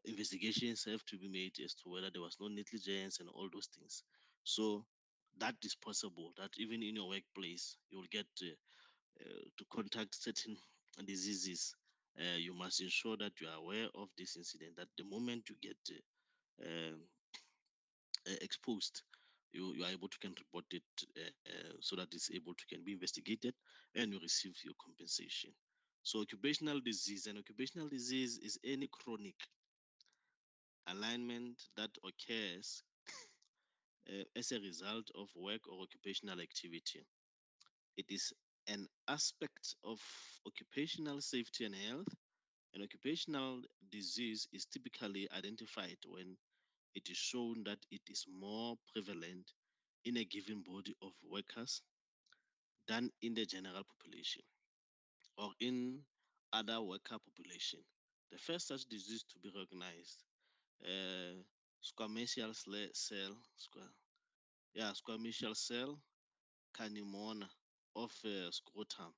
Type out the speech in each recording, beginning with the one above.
investigations have to be made as to whether there was no negligence and all those things. So that is possible, that even in your workplace, you'll get to contact certain diseases. You must ensure that you are aware of this incident, that the moment you get um, exposed, you are able to can report it so that it's able to can be investigated and you receive your compensation. So occupational disease is any chronic alignment that occurs as a result of work or occupational activity. It is an aspect of occupational safety and health. An occupational disease is typically identified when it is shown that it is more prevalent in a given body of workers than in the general population or in other worker population. The first such disease to be recognized, uh, squamous cell, squamous cell carcinoma of scrotum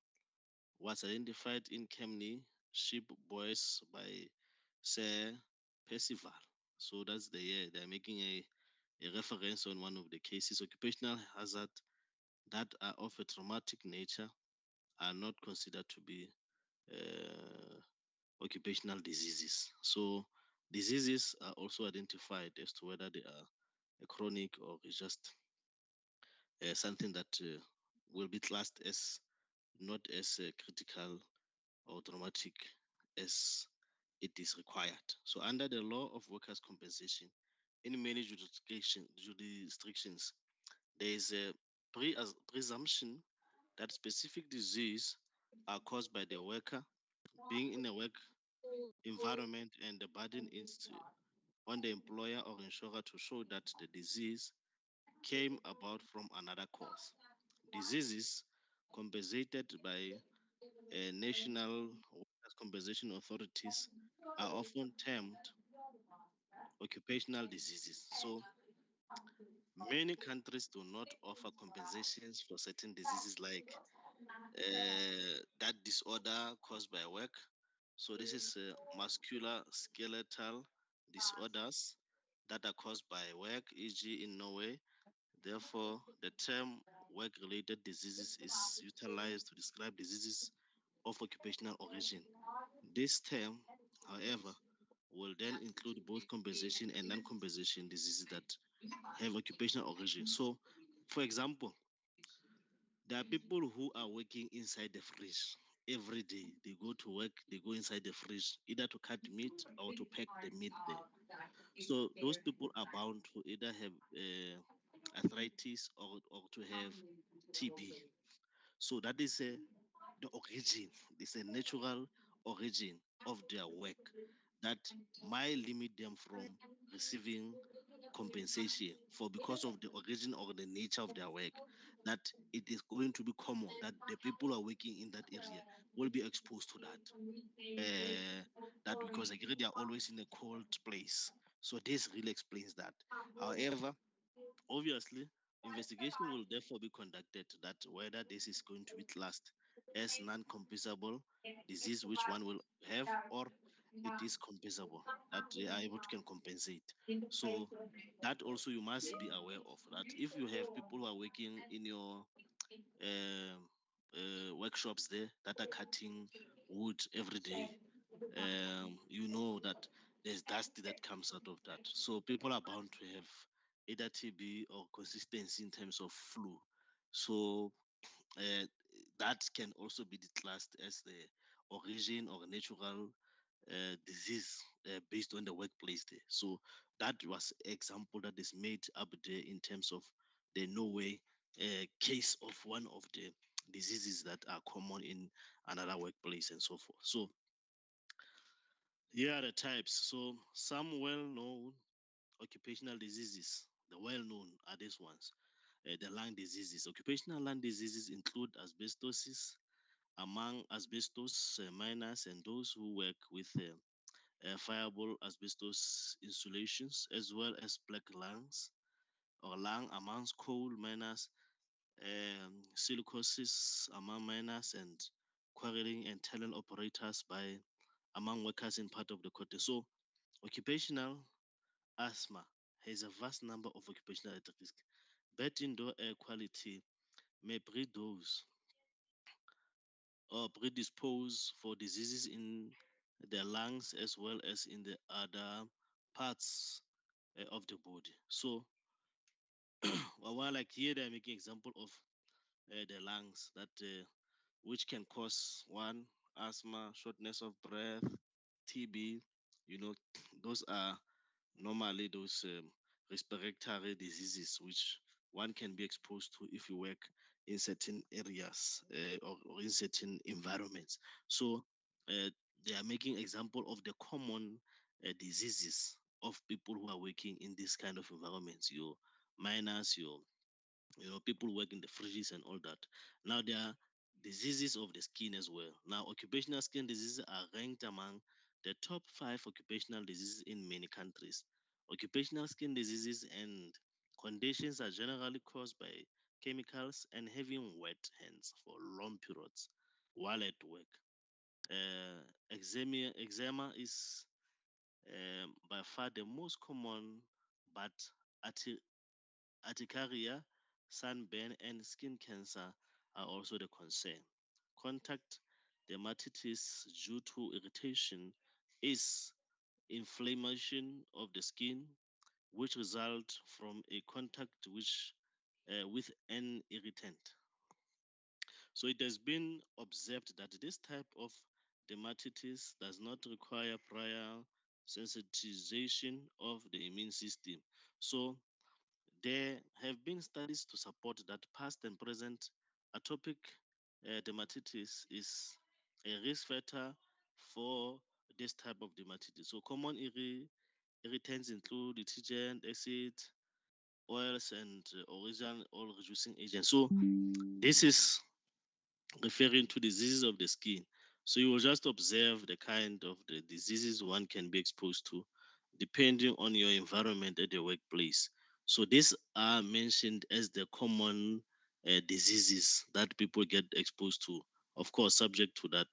was identified in Kemney Sheep Boys by Sir Percival. So that's the year they're making a reference on one of the cases. Occupational hazard that are of a traumatic nature are not considered to be uh, occupational diseases. So diseases are also identified as to whether they are a chronic or just something that will be classed as not as critical or traumatic as it is required. So under the law of workers' compensation, in many jurisdictions, there is a presumption that specific disease are caused by the worker being in a work environment, and the burden is on the employer or insurer to show that the disease came about from another cause. Diseases compensated by national workers' compensation authorities are often termed occupational diseases. So many countries do not offer compensations for certain diseases like that disorder caused by work. So this is muscular skeletal disorders that are caused by work, e.g. in Norway. Therefore, the term work-related diseases is utilized to describe diseases of occupational origin. This term, however, will then include both compensation and non-compensation diseases that have occupational origin. So, for example, there are people who are working inside the fridge every day. They go to work, they go inside the fridge either to cut meat or to pack the meat there. So those people are bound to either have arthritis or to have TB. So that is the origin. It's a natural origin of their work that might limit them from receiving compensation for because of the origin or the nature of their work, that it is going to be common that the people who are working in that area will be exposed to that. That because again they are always in a cold place. So this really explains that. However, obviously, investigation will therefore be conducted that whether this is going to be classed as non-compensable disease, which one will have, or it is compensable, that they are able to can compensate. So that also you must be aware of that. If you have people who are working in your um, workshops there that are cutting wood every day, you know that there's dust that comes out of that. So people are bound to have either TB or consistency in terms of flu. So uh, that can also be classed as the origin or natural disease based on the workplace there. So that was example that is made up there in terms of the Norway case of one of the diseases that are common in another workplace and so forth. So here are the types. So some well-known occupational diseases, the well-known are these ones. The lung diseases. Occupational lung diseases include asbestosis among asbestos miners and those who work with fireable asbestos insulations, as well as black lungs or lung amongst coal miners, silicosis among miners, and quarrying and tunnel operators by among workers in part of the quarter. So Occupational asthma has a vast number of occupational health risks. Bad indoor air quality may predispose for diseases in the lungs as well as in the other parts of the body. So, while like here they're making example of the lungs that which can cause one asthma, shortness of breath, TB. You know, those are normally those respiratory diseases which one can be exposed to if you work in certain areas or in certain environments. So uh, they are making example of the common diseases of people who are working in this kind of environments. Your miners, your people work in the fridges and all that. Now there are diseases of the skin as well. Now occupational skin diseases are ranked among the top 5 occupational diseases in many countries. Occupational skin diseases and conditions are generally caused by chemicals and having wet hands for long periods while at work. Eczema is by far the most common, but urticaria, sunburn, and skin cancer are also the concern. Contact dermatitis due to irritation is inflammation of the skin which result from a contact with an irritant. So it has been observed that this type of dermatitis does not require prior sensitization of the immune system. So there have been studies to support that past and present atopic dermatitis is a risk factor for this type of dermatitis. So common irritants include detergent, acid, oils, and oil reducing agents. So this is referring to diseases of the skin. So you will just observe the kind of the diseases one can be exposed to depending on your environment at the workplace. So these are mentioned as the common diseases that people get exposed to, of course, subject to that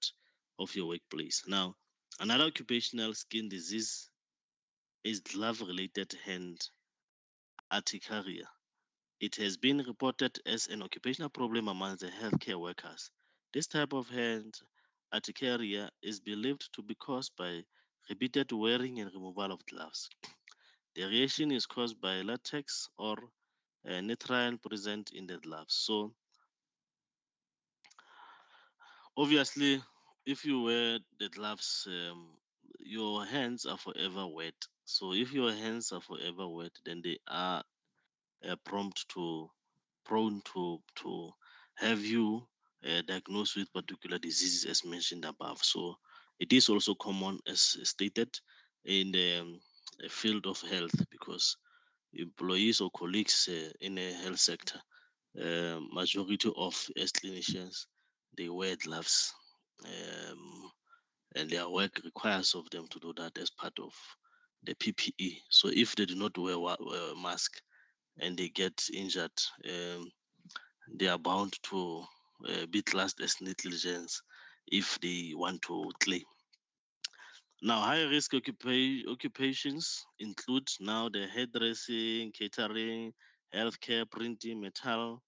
of your workplace. Now, another occupational skin disease is glove related hand urticaria. It has been reported as an occupational problem among the healthcare workers. This type of hand urticaria is believed to be caused by repeated wearing and removal of gloves. The reaction is caused by latex or nitrile present in the gloves. So, obviously, if you wear the gloves, your hands are forever wet. So, if your hands are forever wet, then they are prompt to prone to have you diagnosed with particular diseases as mentioned above. So it is also common as stated in the field of health because employees or colleagues in the health sector, majority of as clinicians, they wear gloves. And their work requires of them to do that as part of the PPE. So if they do not wear a mask and they get injured, they are bound to be classed as negligence if they want to claim. Now, high risk occupations include now the hairdressing, catering, healthcare, printing, metal,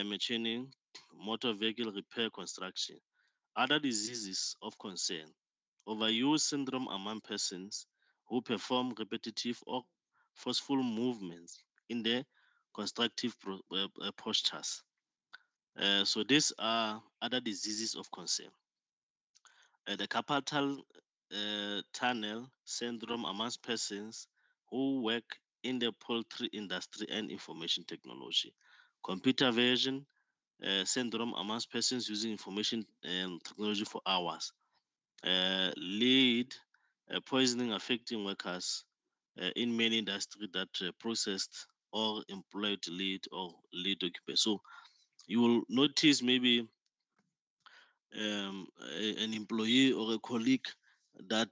machining, motor vehicle repair, construction. Other diseases of concern: overuse syndrome among persons who perform repetitive or forceful movements in the constructive postures. So these are other diseases of concern. The carpal tunnel syndrome amongst persons who work in the poultry industry and information technology. Computer vision syndrome amongst persons using information technology for hours. Lead poisoning affecting workers in many industries that processed or employed lead or lead occupants. So you will notice maybe an employee or a colleague that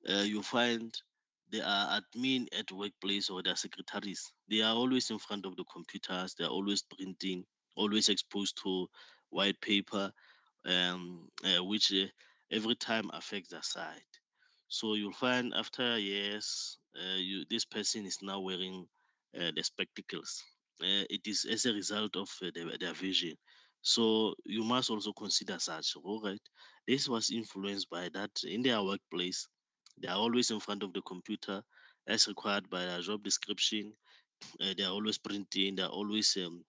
you find they are admin at workplace or they are secretaries. They are always in front of the computers. They are always printing, always exposed to white paper, which every time affects their side. So you'll find after years, this person is now wearing the spectacles. It is as a result of their vision. So you must also consider such. All right, this was influenced by that in their workplace. They are always in front of the computer as required by their job description. They are always printing. They are always in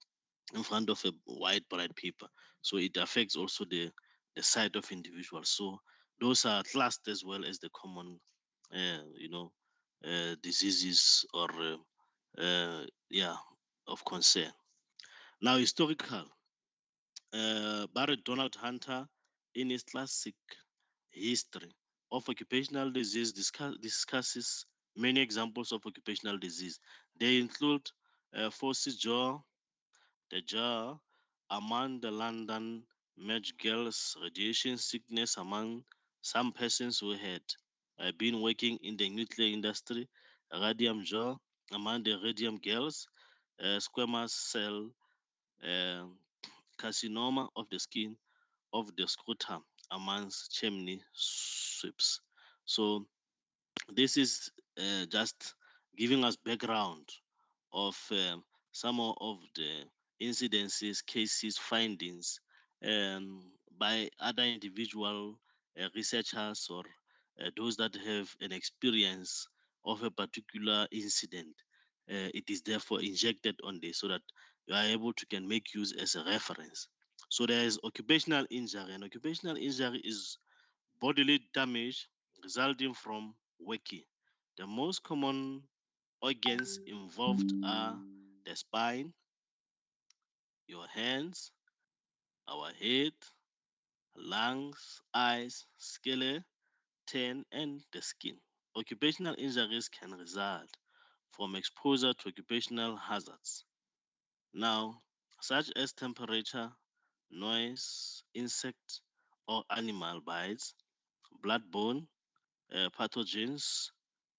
front of a white bright paper. So it affects also the sight of individuals. So those are classed as well as the common you know diseases or yeah, of concern. Now historical, Barrett Donald Hunter in his classic history of occupational disease discusses many examples of occupational disease. They include forces jaw, the jaw among the London Met girls, radiation sickness among some persons who had been working in the nuclear industry, radium jaw among the radium girls, squamous cell uh, carcinoma of the skin of the scrotum amongst chimney sweeps. So this is just giving us background of some of the incidences, cases, findings by other individual researchers or those that have an experience of a particular incident. It is therefore injected on this so that you are able to can make use as a reference. So there is occupational injury, and occupational injury is bodily damage resulting from working. The most common organs involved are the spine, your hands, our head, lungs, eyes, skeleton, and the skin. Occupational injuries can result from exposure to occupational hazards. Now, such as temperature, noise, insect or animal bites, bloodborne pathogens,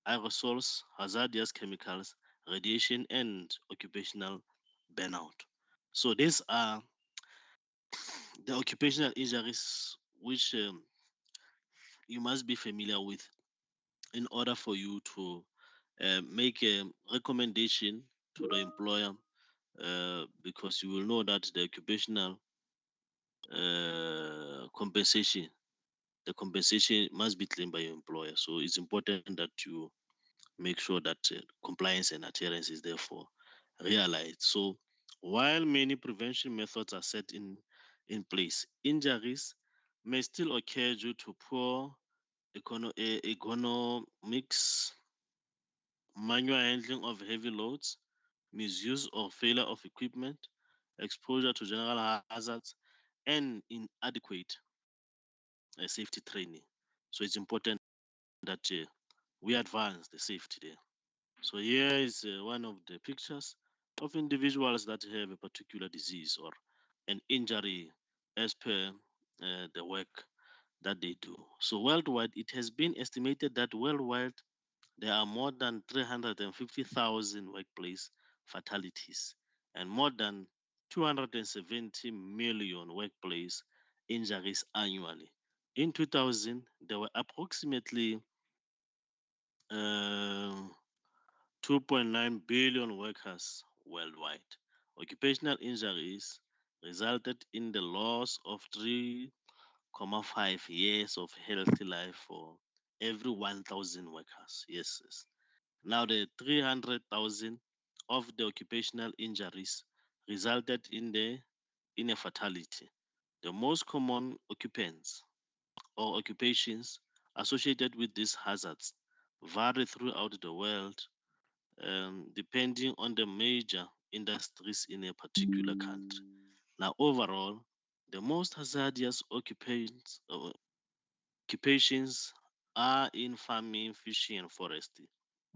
aerosols, hazardous chemicals, radiation, and occupational burnout. So these are the occupational injuries which you must be familiar with in order for you to make a recommendation to the employer because you will know that the occupational compensation, the compensation must be claimed by your employer. So it's important that you make sure that compliance and adherence is therefore realized. So while many prevention methods are set in place, injuries may still occur due to poor ergonomics, manual handling of heavy loads, misuse or failure of equipment, exposure to general hazards, and inadequate safety training. So it's important that we advance the safety there. So here is one of the pictures of individuals that have a particular disease or an injury as per the work that they do. So worldwide, it has been estimated that worldwide there are more than 350,000 workplace fatalities and more than 270 million workplace injuries annually. In 2000, there were approximately um 2.9 billion workers worldwide. Occupational injuries resulted in the loss of 3.5 years of healthy life for every 1,000 workers. Yes, yes. Now, the 300,000 of the occupational injuries resulted in a fatality. The most common occupants or occupations associated with these hazards vary throughout the world depending on the major industries in a particular country. Now, overall, the most hazardous occupations are in farming, fishing, and forestry.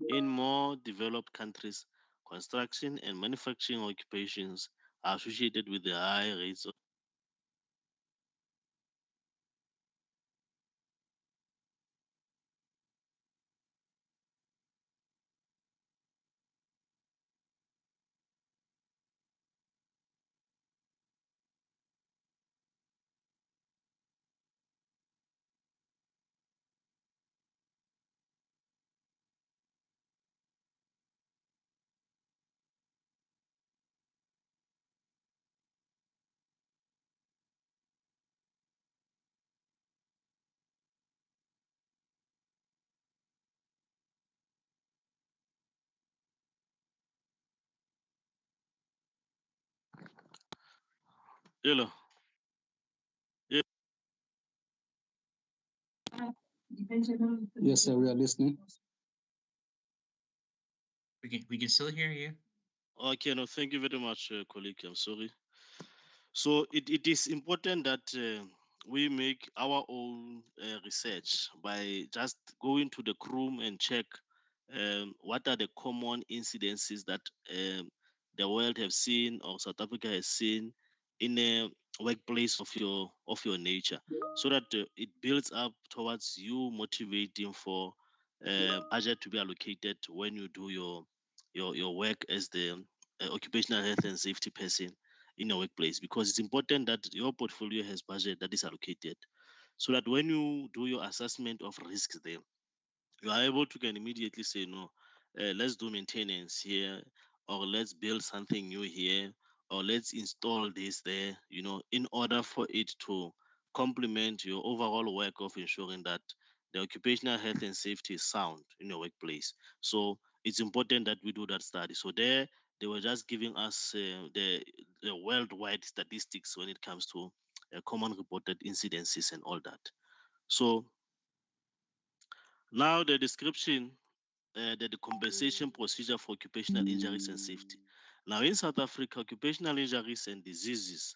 In more developed countries, construction and manufacturing occupations are associated with the high rates of Hello. Yeah. Yes, sir, we are listening. We can still hear you. Okay, no, thank you very much, colleague. I'm sorry. So it is important that we make our own research by just going to the room and check what are the common incidences that the world have seen or South Africa has seen in a workplace of your nature, so that it builds up towards you motivating for budget to be allocated when you do your work as the occupational health and safety person in your workplace, because it's important that your portfolio has budget that is allocated, so that when you do your assessment of risks there, you are able to can immediately say no, let's do maintenance here, or let's build something new here, or let's install this there, in order for it to complement your overall work of ensuring that the occupational health and safety is sound in your workplace. So it's important that we do that study. So there they were just giving us the worldwide statistics when it comes to common reported incidences and all that. So now the description, the compensation procedure for occupational injuries and safety. Now, in South Africa, occupational injuries and diseases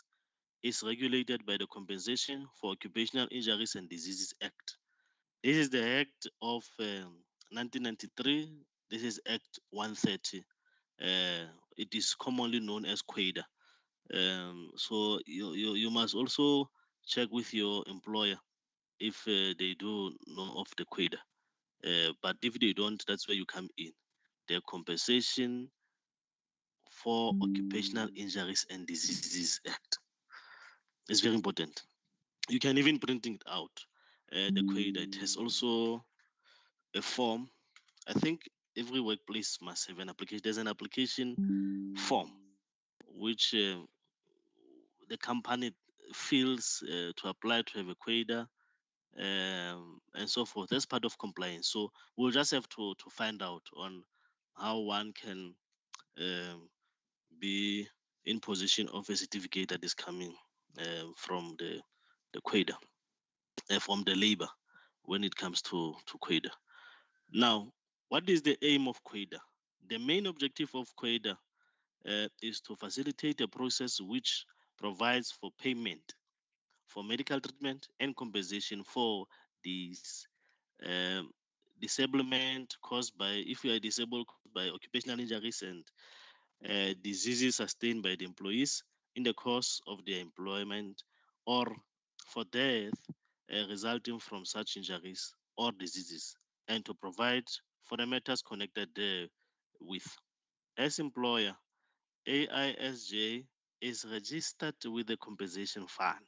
is regulated by the Compensation for Occupational Injuries and Diseases Act. This is the Act of 1993. This is Act 130. It is commonly known as QUADA. So you must also check with your employer if they do know of the QUADA. But if they don't, that's where you come in. The Compensation for Occupational Injuries and Diseases Act is very important. You can even print it out. The code it has also a form. I think every workplace must have an application. There's an application form which the company fills to apply to have a quota, and so forth. That's part of compliance. So we'll just have to find out on how one can um, be in position of a certificate that is coming from the quota, from the labor when it comes to quota. Now, what is the aim of quota? The main objective of quota is to facilitate a process which provides for payment for medical treatment and compensation for these um, disablement caused by, if you are disabled caused by occupational injuries and diseases sustained by the employees in the course of their employment, or for death resulting from such injuries or diseases, and to provide for the matters connected therewith. As employer, AISJ is registered with the compensation fund.